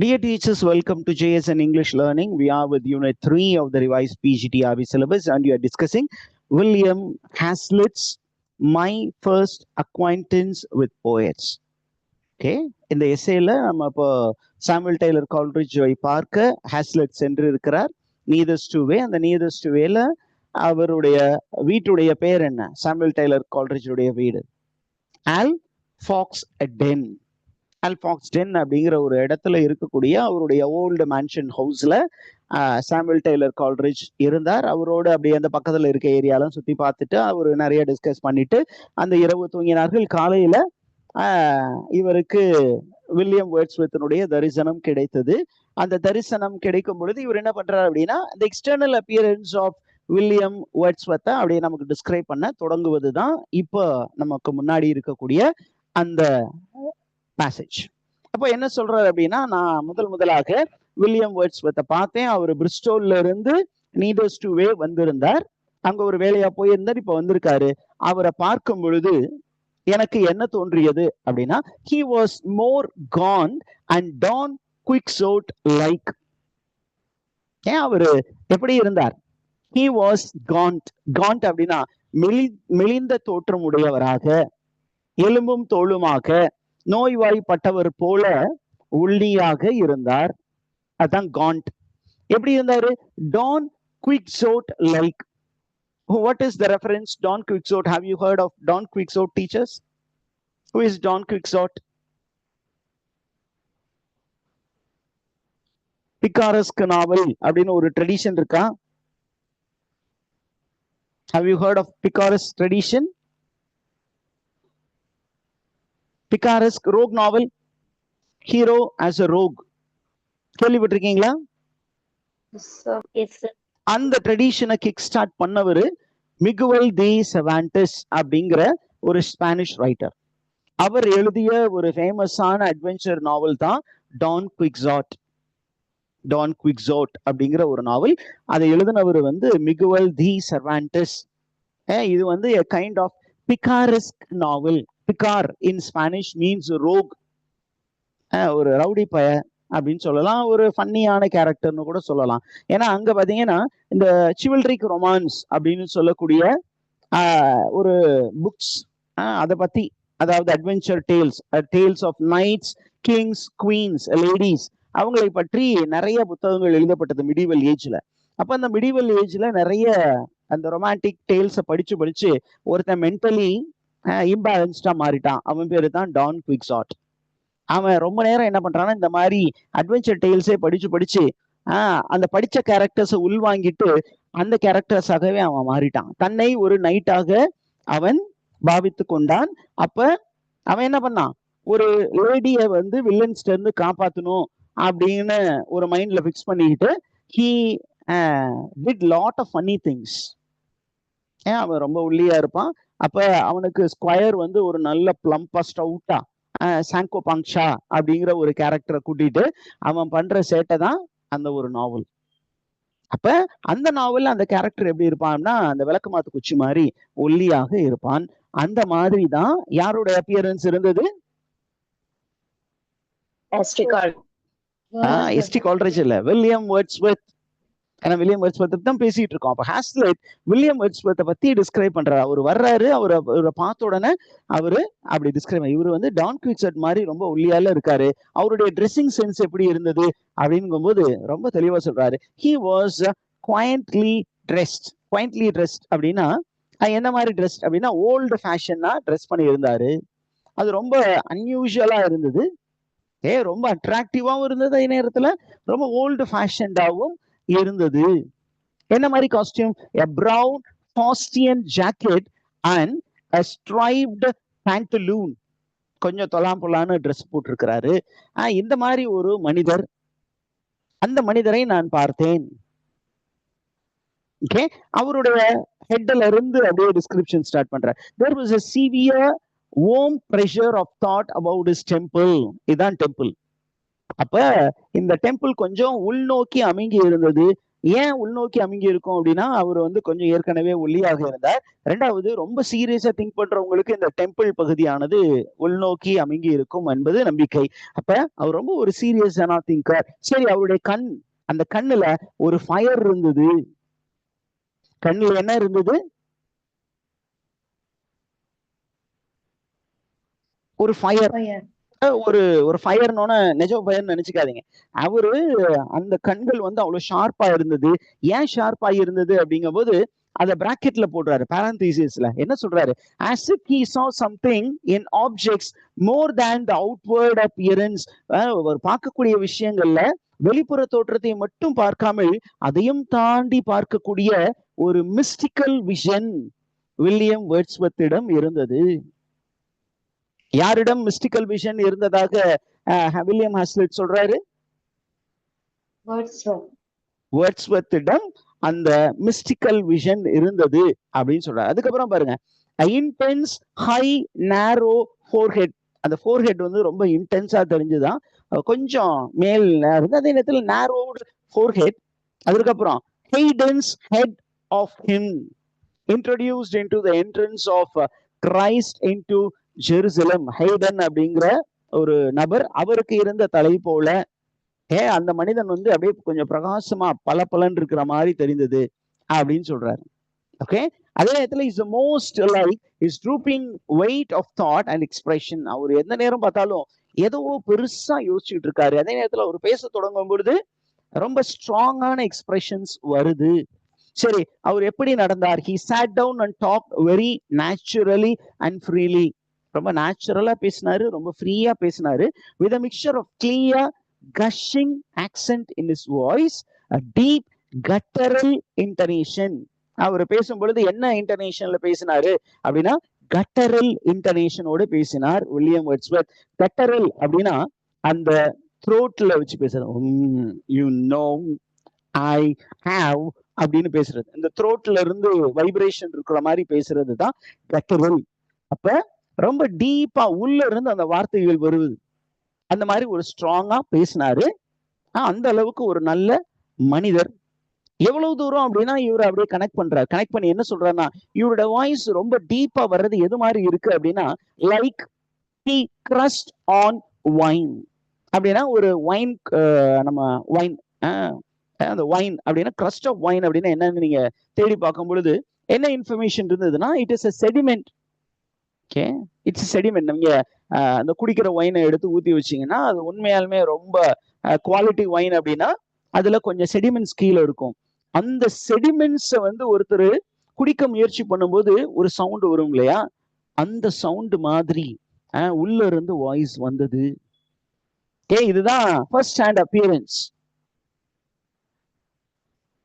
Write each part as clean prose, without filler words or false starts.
Dear teachers, welcome to JSN English Learning. We are with Unit 3 of the revised PGTRB syllabus and we are discussing William Hazlitt's My First Acquaintance with Poets. Okay, இந்த எஸ்ஏல நம்ம இப்போ Samuel Taylor கால்ட்ரிட்ஜை பார்க்க Haslett சென்று இருக்கிறார். நீதர்ஸ் to வே, அந்த நீதர்ஸ் to வேல அவருடைய வீட்டுடைய பேர் என்ன? சாமுவல் டெய்லர் கால்ட்ரிட்ஜுடைய வீடு ஆல் ஃபாக்ஸ் டென். ஆல்ஃபாக்ஸ் டென் அப்படிங்கிற ஒரு இடத்துல இருக்கக்கூடிய அவருடைய ஓல்டு மேன்ஷன் ஹவுஸ்ல சாமுவல் டெய்லர் கால்ட்ரிட்ஜ் இருந்தார். அவரோடு அப்படியே அந்த பக்கத்துல இருக்க ஏரியாலாம் சுத்தி பார்த்துட்டு அவர் நிறைய டிஸ்கஸ் பண்ணிட்டு அந்த இரவு தூங்கினார்கள். காலையில இவருக்கு வில்லியம் வேர்ட்ஸ்வர்த்தினுடைய தரிசனம் கிடைத்தது. அந்த தரிசனம் கிடைக்கும் பொழுது இவர் என்ன பண்றாரு அப்படின்னா இந்த எக்ஸ்டர்னல் அப்பியரன்ஸ் ஆஃப் வில்லியம் வேர்ட்ஸ்வர்த்தை அப்படியே நமக்கு டிஸ்கிரைப் பண்ண தொடங்குவது தான் இப்போ நமக்கு முன்னாடி இருக்கக்கூடிய அந்த பேசேஜ். அப்போ என்ன சொல்றாரு அப்படின்னா, நான் முதலாக வில்லியம் வேர்ட்ஸ்வர்த்தை பார்த்தேன். அவர் பிரிஸ்டோல்ல இருந்து நீதர்ஸ் டு வே வந்திருந்தார். அங்க ஒரு வேலையா போயிருந்தார், இப்ப வந்திருக்காரு. அவரை பார்க்கும் பொழுது எனக்கு என்ன தோன்றியது அப்படின்னா, he was more gaunt and Don Quixote like. ஏன் அவரு எப்படி இருந்தார்? he was gaunt. gaunt அப்படின்னா மெலிந்த தோற்றம் உடையவராக, எலும்பும் தோளுமாக, நோய்வாய்ப்பட்டவர் போல ஒல்லியாக இருந்தார். அதான் gaunt. எப்படி இருந்தாரு? Don Quixote like. What is the reference? Don Quixote. Have you heard of Don Quixote, teachers? Who is Don Quixote? பிகாரஸ்க் நாவல் அப்படின்னு ஒரு ட்ரெடிஷன் இருக்கா? Have you heard of Picaresque tradition? Picaresque rogue novel, hero as a rogue. கேள்விப்பட்டிருக்கீங்களா? அந்த ட்ரெடிஷனை kick start பண்ணவர் Miguel தி செவான்டஸ் அப்படிங்கிற ஒரு Spanish writer. அவர் எழுதிய ஒரு ஃபேமஸான அட்வென்ச்சர் நாவல் தான் டான் குவிக்ஸாட். டான் குவிக்ஸாட் அப்படிங்கிற ஒரு நாவல். அதை எழுதினவர் மிகுவல் தி செர்வான்டஸ். இது a kind of picaresque novel. Picaro in Spanish means rogue. ஒரு ரவுடி பய அப்படின்னு சொல்லலாம், ஒரு ஃபன்னியான கேரக்டர்னு கூட சொல்லலாம். ஏன்னா அங்க பாத்தீங்கன்னா இந்த சிவல்ரிக் ரொமான்ஸ் அப்படின்னு சொல்லக்கூடிய ஒரு புக்ஸ் அதை பத்தி, அதாவது adventure tales, tales of knights, kings, queens, ladies, அவங்களை பற்றி நிறைய புத்தகங்கள் எழுதப்பட்டது மிடிவல் ஏஜ்ல. அப்ப அந்த மிடிவல் ஏஜ்ல நிறைய அந்த ரொமான்டிக் டேல்ஸை படிச்சு ஒருத்தன் மென்டலி இம்பேலன்ஸ்டா மாறிட்டான். அவன் பேரு தான் டான் குவிக்ஸாட். அவன் ரொம்ப நேரம் என்ன பண்றான்னா இந்த மாதிரி அட்வென்ச்சர் டெய்ல்ஸே படிச்சு அந்த படிச்ச கேரக்டர்ஸை உள்வாங்கிட்டு அந்த கேரக்டர்ஸாகவே அவன் மாறிட்டான். தன்னை ஒரு நைட்டாக அவன் பாவித்து கொண்டான். அப்ப அவன் என்ன பண்ணான், ஒரு லேடிய வில்லன்ஸ்ட இருந்து காப்பாத்தணும் அப்படின்னு ஒரு மைண்ட்ல பிக்ஸ் பண்ணிக்கிட்டு he did lot of funny things. அவன் ரொம்ப ஒல்லியா இருப்பான். அப்ப அவனுக்கு ஸ்கொயர் ஒரு நல்ல பிளம்பா ஸ்டவுட்டா சாங்கோ பாங்ஷா அப்படிங்கிற ஒரு கேரக்டரை கூட்டிட்டு அவன் பண்ற சேட்டை தான் அந்த ஒரு நாவல். அப்ப அந்த நாவல் அந்த கேரக்டர் எப்படி இருப்பான்னா அந்த விளக்கமாத்து குச்சி மாதிரி ஒல்லியாக இருப்பான். அந்த மாதிரி தான் யாரோட அப்பியரன்ஸ் இருந்தது? எஸ்டி கால்ட்ரிட்ஜ் இல்ல, வில்லியம் வேர்ட்ஸ்வர்த். ஏன்னா வில்லியம் வேர்ட்ஸ்வர்த்தை தான் பேசிட்டு இருக்கோம். அப்ப ஹாஸ்லெட் வில்லியம் வேர்ட்ஸ்வர்த்தை பத்தி டிஸ்கிரைப் பண்றாரு. அவர் வர்றாரு, அவரை பார்த்த உடனே அவரு அப்படி டிஸ்கிரைப், இவரு டான் குவிக்ஸாட் மாதிரி ரொம்ப ஒல்லியால இருக்காரு, அவருடைய ட்ரெஸ்ஸிங் சென்ஸ் எப்படி இருந்தது அப்படிங்கும் போது ரொம்ப தெளிவா சொல்றாரு. he was quietly dressed. quietly dressed அப்படின்னா என்ன மாதிரி ட்ரெஸ் அப்படின்னா ஓல்டு ஃபேஷனா ட்ரெஸ் பண்ணி இருந்தாரு. அது ரொம்ப அன்யூஷுவலா இருந்தது, ரொம்ப அட்ராக்டிவாவும் இருந்தது, அதே நேரத்துல ரொம்ப ஓல்டு ஃபேஷன்டாவும் இருந்தது. என்ன மாதிரி costume? a brown fustian jacket and a striped pantaloon. கொஞ்சம் தொலாம் பொலான்னு ட்ரெஸ் போட்டிருக்கிறாரு. இந்த மாதிரி ஒரு மனிதர், அந்த மனிதரை நான் பார்த்தேன். ஓகே, அவருடைய ஹெட்ல இருந்து அப்படியே டிஸ்கிரிப்ஷன் ஸ்டார்ட் பண்ற. there was a severe warm pressure of thought about his temple. இதான் டெம்பிள். அப்ப இந்த டெம்பிள் கொஞ்சம் உள்நோக்கி அமைங்கி இருந்தது. ஏன் உள்நோக்கி அமுங்கி இருக்கும் அப்படின்னா அவர் வந்து கொஞ்சம் ஏற்கனவே ஒல்லியாக இருந்தார். ரெண்டாவது ரொம்ப சீரியஸா திங்க் பண்றவங்களுக்கு இந்த டெம்பிள் பகுதியானது உள்நோக்கி அமுங்கி இருக்கும் என்பது நம்பிக்கை. அப்ப அவர் ரொம்ப ஒரு சீரியஸான திங்கர். சரி, அவருடைய அந்த கண்ணுல ஒரு ஃபயர் இருந்தது. கண்ணுல என்ன இருந்தது? ஒரு ஃபயர். ஒரு ஒரு ஃபயர்னோட நிஜ ஃபயர்னு நினைச்சுக்காதீங்க. அவரு அந்த கண்கள் வந்து அவ்வளவு ஷார்ப்பா இருந்தது. ஏன் ஷார்ப்பா இருந்தது அப்படிங்கும்போது அத பிராக்கெட்ல போடுறாரு, parenthesisல என்ன சொல்றாரு? as if he saw something in objects more than the outward appearance. ஒரு பார்க்கக்கூடிய விஷயங்கள்ல வெளிப்புற தோற்றத்தை மட்டும் பார்க்காமல் அதையும் தாண்டி பார்க்கக்கூடிய ஒரு மிஸ்டிக்கல் விஷன் வில்லியம் வேர்ட்ஸ்வர்த்திடம் இருந்தது. யாரிடம் மிஸ்டிக்கல் விஷன் இருந்ததாக வில்லியம் ஹாஸ்லெட் சொல்றாரு? வேர்ட்ஸ்வர்த்திடம் அந்த மிஸ்டிக்கல் விஷன் இருந்தது அப்படின்னு சொல்றாரு. அதுக்கப்புறம் பாருங்க, இன்டென்ஸ் ஹை நேரோ ஃபோர்ஹெட். அந்த ஃபோர்ஹெட் வந்து ரொம்ப இன்டென்ஸா தெரிஞ்சுதான், கொஞ்சம் மேல் இருந்து, அதே நேரத்தில் நேரோடு ஃபோர்ஹெட். அதுக்கப்புறம் Haydon's head of him introduced into the entrance of Christ into Jerusalem. Haydon அப்படிங்கிற ஒரு நபர், அவருக்கு இருந்த தலை போல அந்த மனிதன் வந்து அப்படியே கொஞ்சம் பிரகாசமா பல பலன் இருக்கிற மாதிரி தெரிந்தது அப்படின்னு சொல்றாரு. ஓகே, அதே நேரத்துல is most like is drooping weight of thought and expression. அவர் எந்த நேரம் பார்த்தாலும் ஏதோ பெருசா யோசிச்சுட்டு இருக்காரு. அதே நேரத்துல அவர் பேச தொடங்கும் பொழுது ரொம்ப ஸ்ட்ராங்கான எக்ஸ்பிரஷன்ஸ் வருது. சரி, அவர் எப்படி நடந்தார்? he sat down and talked very naturally and freely. ரொம்ப நேச்சுரலா பேசினாரு, ரொம்ப ஃப்ரீயா பேசினாரு. with a mixture of clear gushing accent in his voice, a deep guttural intonation. அவர் பேசும் பொழுது என்ன இன்டர்நேஷன்ல பேசினாரு அப்படின்னா கட்டரல் இன்டர்நேஷனோட பேசினார் வில்லியம் வேர்ட்ஸ்வர்த். கட்டரல் அப்படின்னா அந்த த்ரோட்ல வச்சு பேசுறது. யூ நோ ஐ ஹாவ் அப்படின்னு பேசுறது. இந்த த்ரோட்ல இருந்து வைப்ரேஷன் இருக்கிற மாதிரி பேசுறது தான் கட்டரல். அப்ப ரொம்ப டீப்பா உள்ள இருந்து அந்த வார்த்தைகள் வருது. அந்த மாதிரி ஒரு ஸ்ட்ராங்கா பேசினாரு. அந்த அளவுக்கு ஒரு நல்ல மனிதர். எவ்வளவு தூரம் அப்படின்னா இவரை அப்படியே கனெக்ட் பண்றாரு. கனெக்ட் பண்ணி என்ன சொல்றாருன்னா, இவரோட வாய்ஸ் ரொம்ப டீப்பா வர்றது எது மாதிரி இருக்கு அப்படின்னா, like the crust on wine. அப்படின்னா ஒரு வைன், நம்ம வைன், அந்த வைன் அப்படின்னா கிரஸ்ட் ஆஃப் வைன் அப்படின்னா என்னன்னு நீங்க தேடி பார்க்கும் பொழுது என்ன இன்ஃபர்மேஷன் இருந்ததுன்னா, it is a sediment. Okay, it's sediment. நீங்க அந்த குடிக்கிற ஒயினை எடுத்து ஊத்தி வச்சீங்கன்னா அது உண்மையாலுமே ரொம்ப குவாலிட்டி ஒயின் அப்படின்னா அதுல கொஞ்சம் செடிமெண்ட்ஸ் கீழே இருக்கும். அந்த செடிமெண்ட்ஸை வந்து ஒருத்தர் குடிக்க முயற்சி பண்ணும்போது ஒரு சவுண்ட் வரும் இல்லையா, அந்த சவுண்ட் மாதிரி உள்ள இருந்து வாய்ஸ் வந்தது. இதுதான் first hand appearance.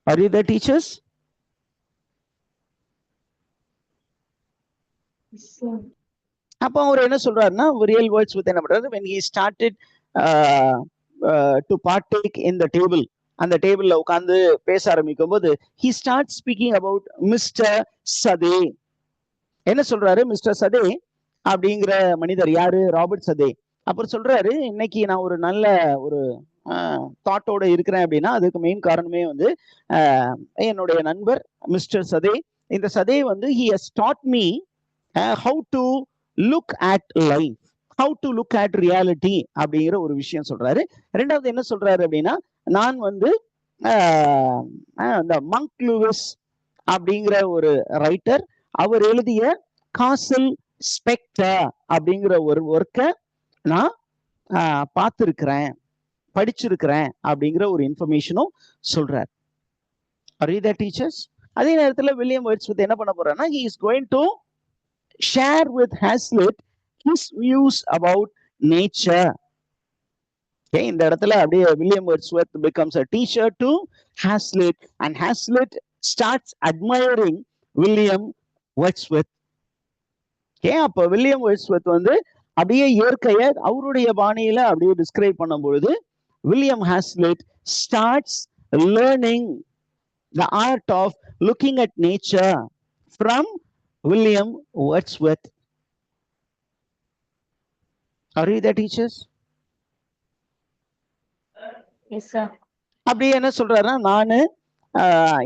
Are you there, teachers? அப்போ அவர் என்ன சொல்றாருன்னா, ரியல் வேர்ட்ஸ் வித் என்ன பண்றாரு, when he started to partake in the table, அந்த டேபிள்ல உட்கார்ந்து பேச ஆரம்பிக்கும் போது he starts speaking about Mister Southey. என்ன சொல்றாரு? மிஸ்டர் சதே அப்படிங்கிற மனிதர் யாரு? Robert Southey. அப்புறம் சொல்றாரு, இன்னைக்கு நான் ஒரு நல்ல ஒரு தாட்டோட இருக்கிறேன் அப்படின்னா அதுக்கு மெயின் காரணமே வந்து என்னுடைய நண்பர் மிஸ்டர் சதே. இந்த சதே வந்து he has taught me how to look at life, how to look at reality அப்படிங்கிற ஒரு விஷயம் சொல்றாரு. ரெண்டாவது என்ன சொல்றாரு அப்படின்னா, நான் வந்து இந்த மங்க் லூயிஸ் அப்படிங்கிற ஒரு ரைட்டர், அவர் எழுதிய காசல் ஸ்பெக்டர் அப்படிங்கிற ஒரு ஒர்க்கை நான் பார்த்துருக்கிறேன், படிச்சிருக்கிறேன் அப்படிங்கிற ஒரு இன்ஃபர்மேஷனும் சொல்றார். Are you there, teachers? அதே நேரத்தில் வில்லியம் வேர்ட்ஸ்வர்த் என்ன பண்ண போறாருன்னா, he is going to share with Hazlitt his views about nature. Okay, இந்த இடத்துல அப்படியே William Wordsworth becomes a teacher to Hazlitt and Hazlitt starts admiring William Wordsworth. Okay, அப்ப William Wordsworth வந்து அப்படியே இயற்கையை அவருடைய பாணியில அப்படியே டிஸ்கிரைப் பண்ணும் பொழுது William Hazlitt starts learning the art of looking at nature from William Wordsworth. Are you there, teachers? Yes, sir. அப்படி என்ன சொல்றாருன்னா, நானு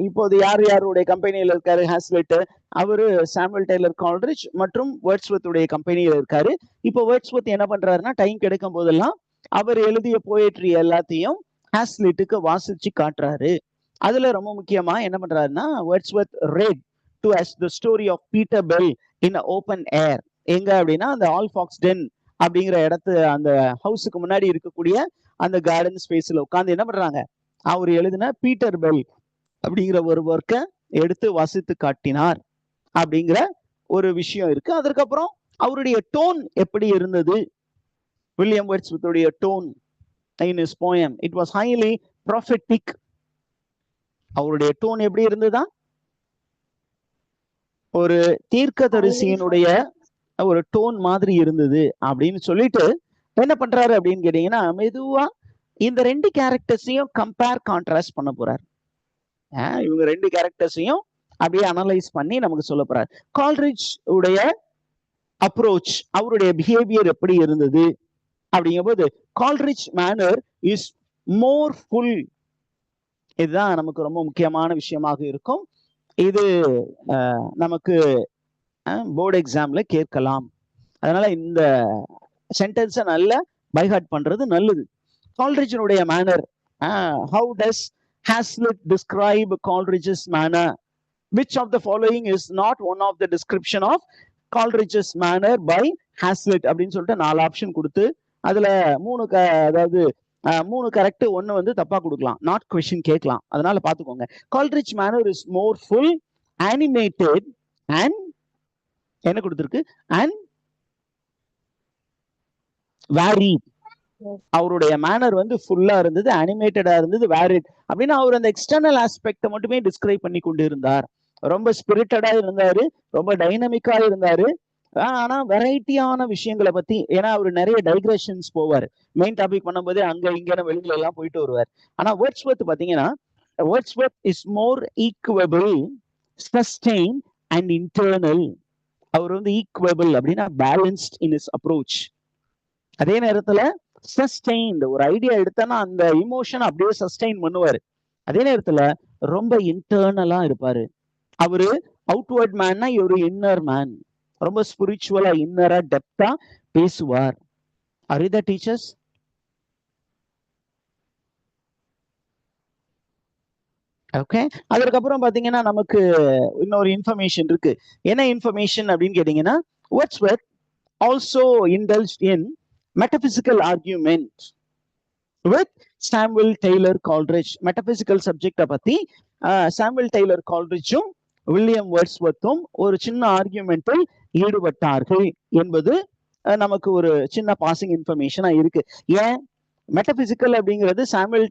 இப்போது யார் யாருடைய கம்பெனியில இருக்காரு ஹாஸ்லெட், அவரு சாமுவல் டெய்லர் கால்ட்ரிட்ஜ் மற்றும் வேர்ட்ஸ்வொர்த் உடைய கம்பெனியில இருக்காரு. இப்போ வேர்ட்ஸ்வொர்த் என்ன பண்றாருன்னா டைம் கிடைக்கும் போதெல்லாம் அவர் எழுதிய போயட்ரி எல்லாத்தையும் ஹாஸ்லெட்டுக்கு வாசிச்சு காட்டுறாரு. அதுல ரொம்ப முக்கியமா என்ன பண்றாருன்னா Wordsworth read to us the story of Peter Bell in open air. எங்க அப்படின்னா அந்த ஆல் ஃபாக்ஸ் டென் அப்படிங்கிற இடத்து அந்த ஹவுஸுக்கு முன்னாடி இருக்கக்கூடிய அந்த கார்டன் ஸ்பேஸ்ல உட்காந்து என்ன பண்றாங்க, அவர் எழுதின பீட்டர் பெல் அப்படிங்கிற ஒரு ஒர்க்கை எடுத்து வாசித்து காட்டினார் அப்படிங்கிற ஒரு விஷயம் இருக்கு. அதற்கப்புறம் அவருடைய டோன் எப்படி இருந்தது, வில்லியம் வேர்ட்ஸ்வொர்த்துடைய tone in his poem, it was highly prophetic. அவருடைய டோன் எப்படி இருந்ததா, ஒரு தீர்க்கதரிசியினுடைய ஒரு டோன் மாதிரி இருந்தது அப்படின்னு சொல்லிட்டு என்ன பண்றாரு அப்படின்னு கேட்டீங்கன்னா மெதுவா இந்த ரெண்டு கேரக்டர்ஸையும் கம்பேர் கான்ட்ராஸ்ட் பண்ண போறாரு. இவங்க ரெண்டு கேரக்டர்ஸையும் அப்படியே அனலைஸ் பண்ணி நமக்கு சொல்ல போறாரு. கால்ட்ரிட்ஜ் உடைய அப்ரோச், அவருடைய பிஹேவியர் எப்படி இருந்தது அப்படிங்கும்போது கால்ட்ரிட்ஜ் மேனர் இஸ் மோர் ஃபுல். இதுதான் நமக்கு ரொம்ப முக்கியமான விஷயமாக இருக்கும். இது நமக்கு போர்டு எக்ஸாம்ல கேட்கலாம். அதனால இந்த சென்டென்ஸை நல்ல பைஹார்ட் பண்றது நல்லது. கால்ட்ரிட்ஜினுடைய manner, how does Hazlitt describe Coleridge's manner? Which of the following is not one of the description of Coleridge's manner by Hazlitt? அப்படின்னு சொல்லிட்டு 4 ஆப்ஷன் கொடுத்து அதுல 3 கரெக்ட், 1 வந்து தப்பா கொடுக்கலாம், நாட் கொஸ்டின் கேட்கலாம். அதனால பாத்துக்கோங்க. Coleridge manner is more full, animated and என்ன கொடுத்திருக்கு, and varied. அவருடைய மேனர் வந்து ஃபுல்லா இருந்தது, அனிமேட்டடா இருந்தது, வேரிட். அப்படின்னா அவர் அந்த எக்ஸ்டர்னல் ஆஸ்பெக்ட மட்டுமே டிஸ்கிரைப் பண்ணி கொண்டு இருந்தார். ரொம்ப ஸ்பிரிட்டடா இருந்தாரு, ரொம்ப டைனமிக்கா இருந்தாரு. ஆனா வெரைட்டியான விஷயங்களை பத்தி, ஏன்னா அவர் நிறைய டைக்ரெஷன்ஸ் போவார், மெயின் டாபிக் பண்ணும்போது அங்க இங்க வெளியில எல்லாம் போயிட்டு வருவார். ஆனா வேர்ட்ஸ்வொர்த் பாத்தீங்கன்னா Wordsworth is more equable, sustain and internal. அவர் வந்து ஈக்குவபிள் அப்படின்னா பேலன்ஸ்ட் இன் இஸ் அப்ரோச். அதே நேரத்துல சஸ்டெயின்ட், ஒரு ஐடியா எடுத்தானா அந்த இமோஷன் அப்படியே சஸ்டெயின் பண்ணுவாரு. அதே நேரத்துல ரொம்ப இன்டர்னலா இருப்பாரு. அவரு அவுட்வர்ட் மேன்னா ஒரு இன்னர் மேன், ரொம்ப ஸ்பிரிச்சுவலா இன்னரா டெப்தா பேசுவார். அரிதா டீச்சர்ஸ்? ஓகே. அதற்கப்புறம் பாத்தீங்கன்னா நமக்கு இன்னொரு இன்ஃபர்மேஷன் இருக்கு. என்ன இன்ஃபர்மேஷன் அப்படின்னு கேட்டீங்கன்னா, Wordsworth also indulged in metaphysical argument with Samuel Taylor Coleridge. Metaphysical சப்ஜெக்ட பத்தி சாமுவல் டெய்லர் கால்ட்ரிட்ஜும் வில்லியம் வேர்ட்ஸ்வொர்த்தும் ஒரு சின்ன ஆர்கியூமெண்டில் ஈடுபட்டார்கள் என்பது நமக்கு ஒரு சின்ன பாசிங் இன்ஃபர்மேஷனா இருக்கு. ஏன் மெட்டபிசிக்கல் அப்படிங்கிறது சாமுவல்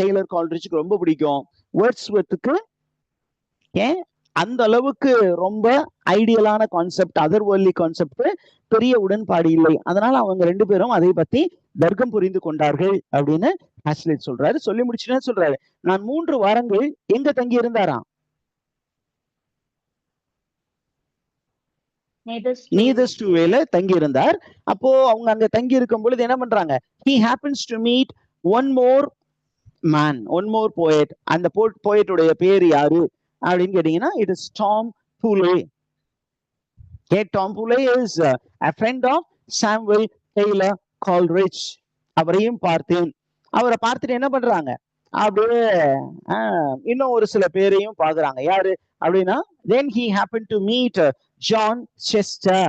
டெய்லர் கால்ட்ரிட்ஜுக்கு ரொம்ப பிடிக்கும், வேர்ட்ஸ்வொர்த்துக்கு ஏன் அந்த அளவுக்கு ரொம்ப ஐடியலான கான்செப்ட், அதர்வர்லி கான்செப்ட் பெரிய உடன்பாடு இல்லை. அதனால அவங்க 2 பேரும் அதை பத்தி தர்க்கம் புரிந்து கொண்டார்கள் அப்படின்னு ஹாஸ்லிட் சொல்றாரு. சொல்லி முடிச்சுன்னு சொல்றாரு, நான் 3 வாரங்கள் எங்க தங்கி இருந்தாராம், நீதர்ஸ்டூவேல தங்கி இருந்தார். அப்போ அவங்க அங்க தங்கி இருக்கும் பொழுது என்ன பண்றாங்க, he happens to meet one more man, one more poet. அந்த போயட்டுடைய பேர் யாரு அப்படின்னு கேட்டீங்கன்னா, it is Tom Poulet. Okay, Tom Poulet is a friend of Samuel Taylor Coleridge. அவரையும் பார்த்தேன். அவரை பார்த்துட்டு என்ன பண்றாங்க, அப்படியே இன்னும் ஒரு சில பேரையும் பாக்குறாங்க. யாரு அப்படின்னா, then he happened to meet John Chester.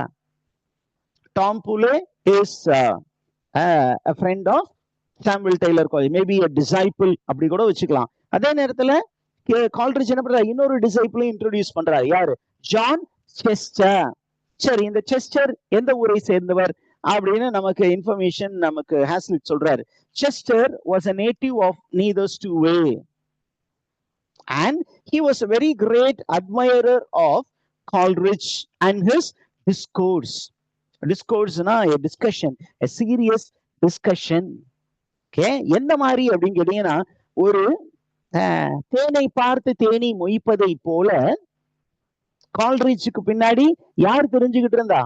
Tom Poulet is a friend of Samuel Taylor Coleridge, maybe a disciple அப்படி கூட வச்சுக்கலாம். அதே நேரத்துல கால்ட்ரிட்ஜ் என்ன பண்றாரு, இன்னொரு டிசைபிளையும் இன்ட்ரோடியூஸ் பண்றாரு. யாரு, ஜான் செஸ்டர். சரி, இந்த செஸ்டர் எந்த ஊரை சேர்ந்தவர் அப்படின்னு நமக்கு இன்ஃபர்மேஷன் நமக்கு ஹாஸ்லிட் சொல்றாரு. Chester was a native of Neatherstovey and he was a very great admirer of Coleridge and his discourse. Discourse-னா a discussion, a serious discussion. Okay, எந்த மாதிரி அப்படின்னு கேட்டீங்கன்னா, ஒரு தேனை பார்த்து தேனி மொய்ப்பதை போல கால்ட்ரிட்ஜுக்கு பின்னாடி யார் தெரிஞ்சுக்கிட்டு இருந்தா,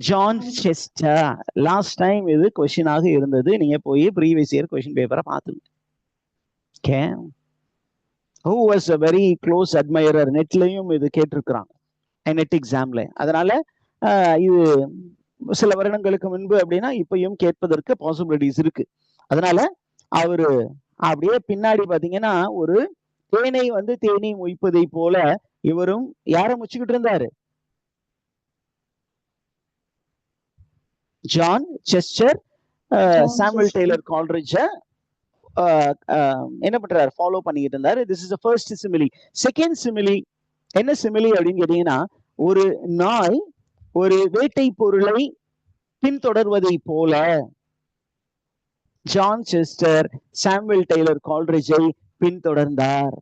ஜான் செஸ்டர். லாஸ்ட் டைம் இது கொஸ்டினாக இருந்தது, நீங்க போய் ப்ரீவியஸ் இயர் கொஸ்டின் பேப்பரை பார்த்துங்க. Okay. Who was a very close admirer? நெட்லையும் இது கேட்டிருக்கிறாங்க நெட் எக்ஸாம்ல. அதனால இது சில வருடங்களுக்கு முன்பு அப்படின்னா இப்பயும் கேட்பதற்கு பாசிபிலிட்டிஸ் இருக்கு. அதனால அவரு அப்படியே பின்னாடி பாத்தீங்கன்னா ஒரு தேனை வந்து தேனி மொய்ப்பதை போல இவரும் யார முச்சுக்கிட்டு இருந்தாரு? ஜான் செஸ்டர் சாமுவல் டெய்லர் கால்ட்ரிட்ஜ என்ன பண்றாரு? ஃபாலோ பண்ணிக்கிட்டு இருந்தாரு. This is first simile. Second simile என்ன சிமிலி அப்படின்னு கேட்டீங்கன்னா, ஒரு நாய் ஒரு வேட்டை பொருளை பின்தொடர்வதை போல ஜான் செஸ்டர் சாமுவல் டெய்லர் கால்ட்ரிட்ஜை பின்தொடர்ந்தார்.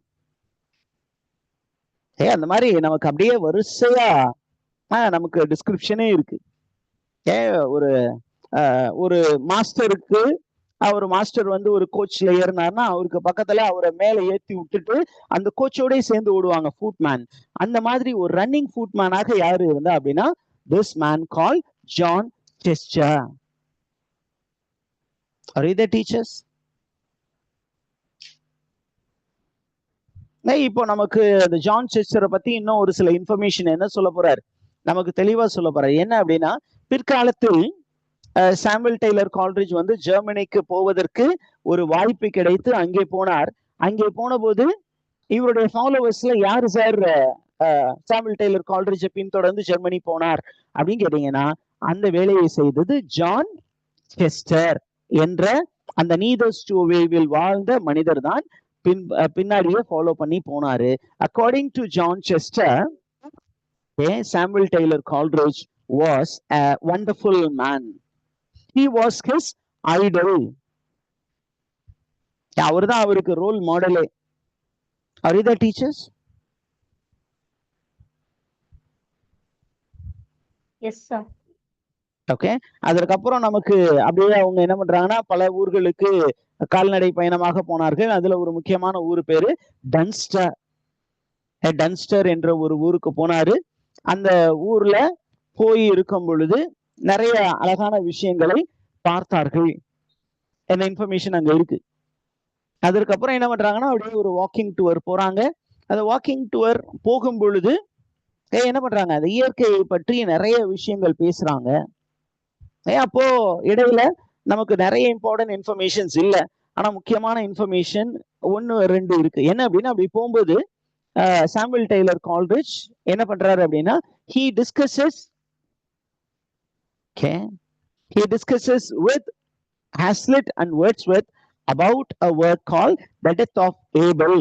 அந்த மாதிரி நமக்கு அப்படியே வரிசையா நமக்கு டிஸ்கிரிப்ஷனே இருக்கு. ஒரு மாஸ்டருக்கு அவர் மாஸ்டர் வந்து ஒரு கோச்ல ஏறினார்னா அவருக்கு பக்கத்துல அவரை மேல ஏற்றி விட்டுட்டு அந்த கோச்சோட சேர்ந்து ஓடுவாங்க ஃபுட்மேன். அந்த மாதிரி ஒரு ரன்னிங் ஃபுட்மேனாக யாரு இருந்தா அப்படின்னா this man call John Chester. Are you the teachers? இப்போ நமக்கு அந்த ஜான் செஸ்டரை பத்தி இன்னும் ஒரு சில இன்ஃபர்மேஷன் என்ன சொல்ல போறாரு, நமக்கு தெளிவா சொல்ல போறாரு. என்ன அப்படின்னா, பிற்காலத்தில் சாமுவல் டெய்லர் கால்ட்ரிட்ஜ் வந்து ஜெர்மனிக்கு போவதற்கு ஒரு வாய்ப்பு கிடைத்து அங்கே போனார். அங்கே போன போது இவருடைய ஃபாலோவர்ஸ்ல யாரு சார் சாமுவல் டெய்லர் கால்ட்ரிட்ஜை பின்தொடர்ந்து ஜெர்மனி போனார் அப்படின்னு கேட்டீங்கன்னா, அந்த வேலையை செய்தது ஜான் செஸ்டர் என்ற அந்த நீதர் ஸ்டோவேவில் வாழ்ந்த மனிதர் தான் பின்னாடியே ஃபாலோ பண்ணி போனாரு. According to John Chester, Samuel Taylor Coleridge was a wonderful man. He was his idol. அவர்தான் அவருக்கு ரோல் மாடலே. Are you the teachers? Yes sir. Okay. அதற்கப்புறம் நமக்கு அப்படியே அவங்க என்ன பண்றாங்கன்னா பல ஊர்களுக்கு கால்நடை பயணமாக போனார்கள். அதுல ஒரு முக்கியமான ஊர் பேரு டன்ஸ்டர். டன்ஸ்டர் என்ற ஒரு ஊருக்கு போனாரு. அந்த ஊர்ல போய் இருக்கும் பொழுது நிறைய அழகான விஷயங்களை பார்த்தார்கள். என்ன இன்ஃபர்மேஷன் அங்க இருக்கு. அதற்கப்புறம் என்ன பண்றாங்கன்னா அப்படியே ஒரு வாக்கிங் டூர் போறாங்க. அந்த வாக்கிங் டூர் போகும் பொழுது என்ன பண்றாங்க, அந்த இயற்கையை பற்றி நிறைய விஷயங்கள் பேசுறாங்க. அப்போ இடையில நமக்கு நிறைய இம்பார்ட்டன்ட் இன்ஃபர்மேஷன்ஸ் இல்ல, ஆனா முக்கியமான இன்ஃபர்மேஷன் 1-2 இருக்கு. என்ன அப்படின்னா, அப்படி போகும்போது சாமுவல் டெய்லர் கால்ட்ரிட்ஜ் என்ன பண்றாரு அப்படின்னா, he discusses with Hazlitt and Wordsworth about a work called The Death of Abel.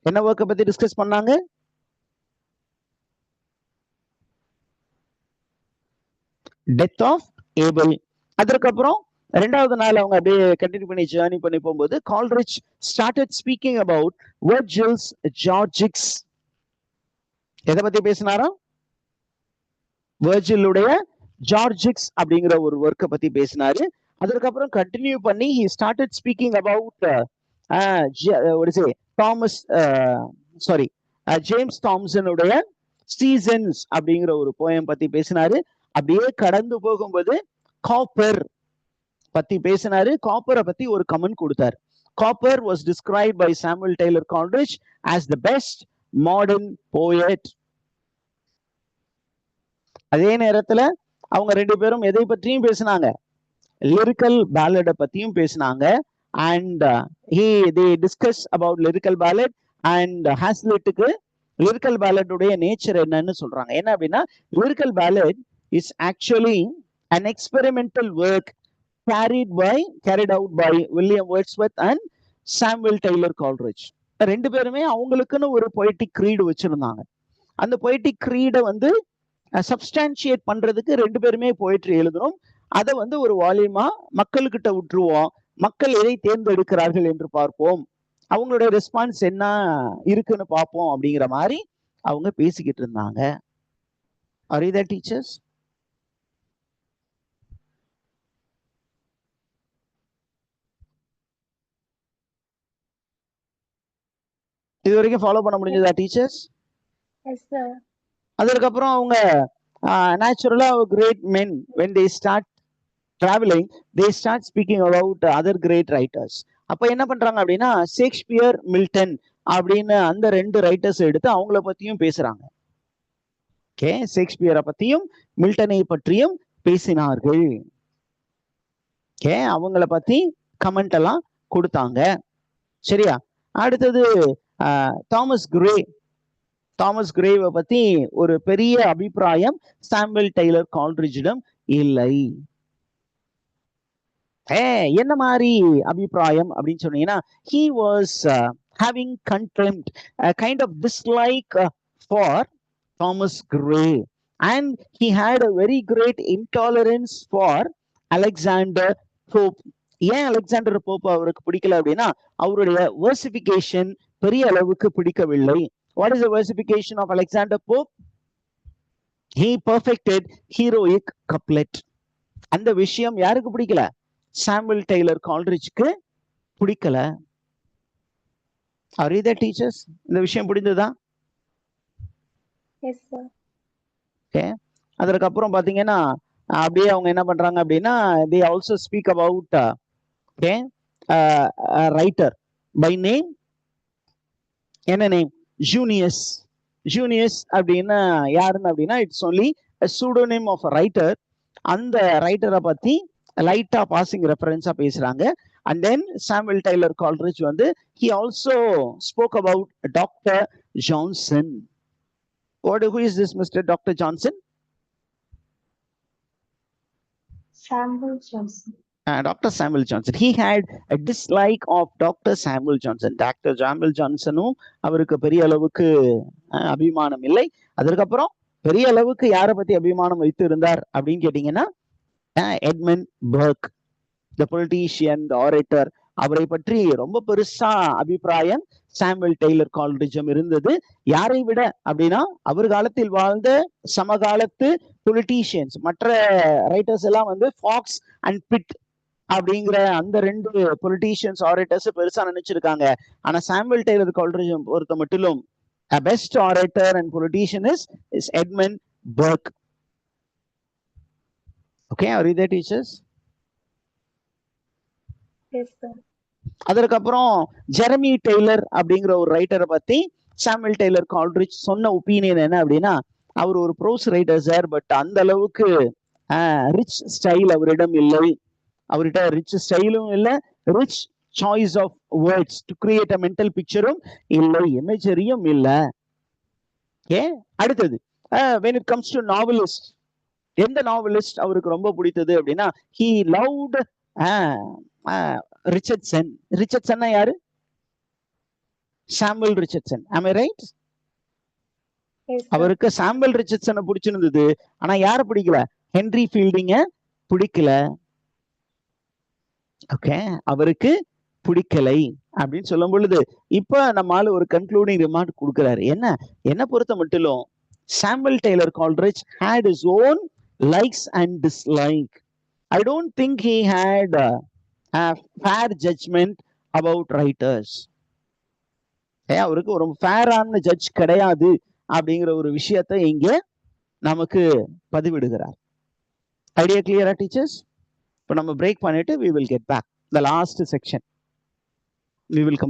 என்ன ஒர்க்கை பத்தி டிஸ்கஸ் பண்ணாங்க? Death of Abel. அதற்கப்புறம் 2வது நாள் அவங்க அப்படியே கண்டினியூ பண்ணி ஜேர்னி பண்ணி போகும்போது கால்ட்ரிட்ஜ் ஸ்டார்டட் ஸ்பீக்கிங் அபவுட் வெர்ஜில்ஸ் ஜார்ஜிக்ஸ். எதை பத்தி பேசினாரா? வெர்ஜிலுடைய ஜார்ஜிக்ஸ் அப்படிங்கிற ஒரு ஒர்க்கை பத்தி பேசினாரு. அதற்கப்புறம் கண்டினியூ பண்ணி he started speaking about James தாம்சனுடைய சீசன்ஸ் அப்படிங்கிற ஒரு போயம் பத்தி பேசினாரு. அப்படியே கடந்து போகும்போது காப்பர் பத்தி பேசினாரு. காப்பரை பத்தி ஒரு கமெண்ட் கொடுத்தாரு. Cowper was described by Samuel Taylor Coleridge as the best modern poet. அதே நேரத்துல அவங்க 2 பேரும் எதை பற்றியும் பேசினாங்க? லிரிக்கல் பேலட பத்தியும் பேசினாங்க. And they discuss about lyrical ballad and ஹாஸ்லிட்டுக்கு லிரிக்கல் பேலடுடைய நேச்சர் என்னன்னு சொல்றாங்க. என்ன அப்படின்னா, lyrical ballad is actually an experimental work carried out by William Wordsworth and Samuel Taylor Coleridge. 2 பேருமே அவங்களுக்குன்னு ஒரு poetic creed வச்சிருந்தாங்க. அந்த poetic creed வந்து சப்ஸ்டான்சியேட் பண்றதுக்கு 2 பேருமே போயிட்ரி எழுதணும். அதை வந்து ஒரு வால்யூமா மக்கள்கிட்ட விட்டுருவோம், மக்கள் எதை தேர்ந்தெடுக்கிறார்கள் என்று பார்ப்போம், அவங்களுடைய ரெஸ்பான்ஸ் என்ன இருக்குன்னு பார்ப்போம் அப்படிங்கிற மாதிரி அவங்க பேசிக்கிட்டு இருந்தாங்க. Are you the teachers? இது வரைக்கும் ஃபாலோ பண்ண முடிஞ்சதா டீச்சர்ஸ்? Yes sir. அதற்கப்புறம் அவங்க நேச்சுரலா great men when they start traveling they start speaking about other great writers. அப்ப என்ன பண்றாங்க அப்படின்னா ஷேக்ஸ்பியர், மில்டன் அப்படின்னு அந்த 2 ரைட்டர்ஸ் எடுத்து அவங்கள பத்தியும் பேசுறாங்க. ஓகே, ஷேக்ஸ்பியரை பத்தியும் மில்டனை பற்றியும் பேசினார்கள். ஓகே, அவங்கள பத்தி கமெண்ட் எல்லாம் கொடுத்தாங்க. சரியா? அடுத்தது தாமஸ் கிரேவை பத்தி ஒரு பெரிய அபிப்பிராயம் சாமுவேல் டெய்லர் கால்ட்ரிட்ஜிடம் இல்லை. என்ன மாதிரி அபிப்பிராயம் அப்படின்னு சொன்னீங்கன்னா, he was having contempt, a kind of dislike for Thomas Gray, and he had a very great intolerance for Alexander Pope. ஏன் அலெக்சாண்டர் போப் அவருக்கு பிடிக்கல அப்படின்னா அவருடைய வெர்சிபிகேஷன் பெரிய அளவுக்கு பிடிக்கவில்லை. What is the versification of Alexander Pope? He perfected heroic couplet. அந்த விஷயம் யாருக்கு பிடிக்கல? சாமுவேல் டெய்லர் கால்ட்ரிட்ஜ்க்கு பிடிக்கல. Are you there, teachers? இந்த விஷயம் புரிந்ததா? Yes, sir. Okay. அதற்கப்புறம் பாத்தீங்கன்னா அப்படியே அவங்க என்ன பண்றாங்க அப்படின்னா they also speak about a writer by name. என்ன நேம்? ஜூனியஸ் அப்படின்னா யாருன்னு அப்படின்னா இட்ஸ் ஒன்லி சூடோநேம் ஆஃப் ரைட்டர். அந்த ரைட்டரை பத்தி லைட்டா பாசிங் ரெஃபரன்ஸா பேசுறாங்க. அண்ட் தென் சாமுவேல் டெய்லர் கால்ட்ரிட்ஜ் வந்து he also spoke about Dr. Johnson. Who is this Mr. Dr. Johnson? Samuel Johnson. Dr. Samuel Johnson. He had a dislike of Dr. Samuel Johnson. Dr. Samuel Johnsonum அவருக்கு பெரிய அளவுக்கு அபிமானம் இல்லை. அதற்கப்புறம் பெரிய அளவுக்கு யாரை பத்தி அபிமானம் வைத்து இருந்தார் அப்படின்னு கேட்டீங்கன்னா Edmund Burke, the politician, the orator. அவரை பற்றி ரொம்ப பெருசா அபிப்பிராயம் சாமுவேல் டெய்லர் கால்ட்ரிட்ஜும் இருந்தது. யாரை விட அப்படின்னா அவர் காலத்தில் வாழ்ந்த சமகாலத்து பொலிட்டீஷியன்ஸ், மற்ற ரைட்டர்ஸ் எல்லாம் வந்து ஃபாக்ஸ் அண்ட் பிட் அப்படிங்கிற அந்த 2 பொலிட்டீஷியன்ஸ் ஆரேட்டர்ஸ் பெருசா நினைச்சிருக்காங்க. ஆனா சாமுவேல் டெய்லர் கால்ட்ரிட்ஜ் பொறுத்த மட்டிலும் a best orator and politician is Edmund Burke. Okay, are you there, teachers? Yes, sir. அதற்கப்புறம் ஜெரமி டெய்லர் அப்படிங்கிற ஒரு ரைட்டரை பத்தி சாமுவேல் டெய்லர் கால்ட்ரிட்ஜ் சொன்ன ஒப்பீனியன் என்ன அப்படின்னா அவர் ஒரு ப்ரோஸ் ரைட்டர் சார், பட் அந்த அளவுக்கு ரிச் ஸ்டைல் அவரிடம் இல்லை. அவர்கிட்ட ரிச் ஸ்டைலும் இல்லை, rich choice of words to create a mental பிக்சரும் இல்லை, இமேஜரியும் இல்லை. அடுத்தது when it comes to novelist, எந்த நாவலிஸ்ட் அவருக்கு ரொம்ப பிடித்தது அப்படின்னா he loved ரிச்சர்ட்சன். ரிச்சர்ட்சன்னா யாரு? Samuel Richardson. am I right? Yes, sir. அவருக்கு சாமுவேல் ரிச்சர்ட்சனை பிடிச்சிருந்தது, ஆனா யார பிடிக்கல? ஹென்ரி ஃபீல்டிங்க பிடிக்கல. ஓகே, அவருக்கு பிடிக்கலை அப்படின்னு சொல்லும் பொழுது இப்ப நம்மால ஒரு கன்க்ளூடிங் ரிமார்க் கொடுக்கிறாரு. என்ன பொறுத்த மட்டிலும் Samuel Taylor Coleridge had his own likes and dislike. I don't think he had a fair judgment about writers. அவருக்கு ஒரு ஃபேரான ஜட்ஜ் கிடையாது அப்படிங்கிற ஒரு விஷயத்தை இங்க நமக்கு பதிவிடுகிறார். ஐடியா கிளியரா டீச்சர்ஸ்? இப்போ நம்ம பிரேக் பண்ணிட்டு we will get back the last section. We will come